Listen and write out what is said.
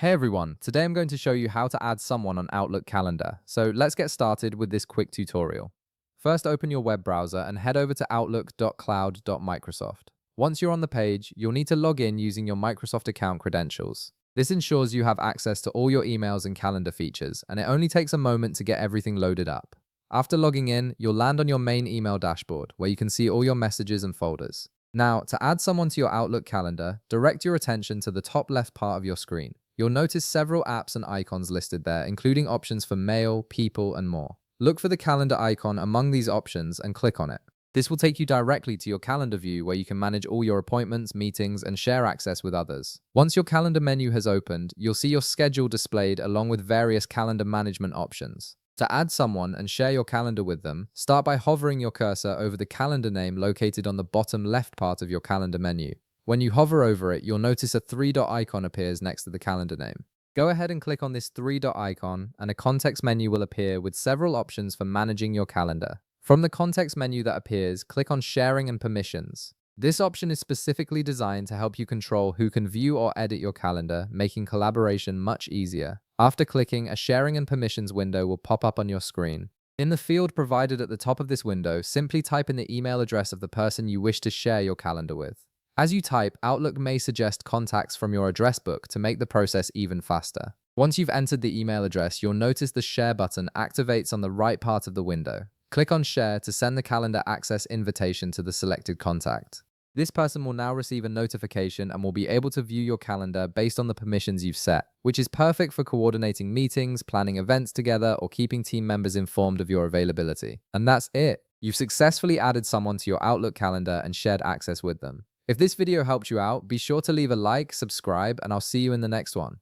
Hey everyone, today I'm going to show you how to add someone on Outlook Calendar. So let's get started with this quick tutorial. First, open your web browser and head over to outlook.cloud.microsoft. Once you're on the page, you'll need to log in using your Microsoft account credentials. This ensures you have access to all your emails and calendar features, and it only takes a moment to get everything loaded up. After logging in, you'll land on your main email dashboard, where you can see all your messages and folders. Now, to add someone to your Outlook calendar, direct your attention to the top left part of your screen. You'll notice several apps and icons listed there, including options for mail, people, and more. Look for the calendar icon among these options and click on it. This will take you directly to your calendar view where you can manage all your appointments, meetings, and share access with others. Once your calendar menu has opened, you'll see your schedule displayed along with various calendar management options. To add someone and share your calendar with them, start by hovering your cursor over the calendar name located on the bottom left part of your calendar menu. When you hover over it, you'll notice a three-dot icon appears next to the calendar name. Go ahead and click on this three-dot icon, and a context menu will appear with several options for managing your calendar. From the context menu that appears, click on Sharing and Permissions. This option is specifically designed to help you control who can view or edit your calendar, making collaboration much easier. After clicking, a Sharing and Permissions window will pop up on your screen. In the field provided at the top of this window, simply type in the email address of the person you wish to share your calendar with. As you type, Outlook may suggest contacts from your address book to make the process even faster. Once you've entered the email address, you'll notice the Share button activates on the right part of the window. Click on Share to send the calendar access invitation to the selected contact. This person will now receive a notification and will be able to view your calendar based on the permissions you've set, which is perfect for coordinating meetings, planning events together, or keeping team members informed of your availability. And that's it. You've successfully added someone to your Outlook calendar and shared access with them. If this video helped you out, be sure to leave a like, subscribe, and I'll see you in the next one.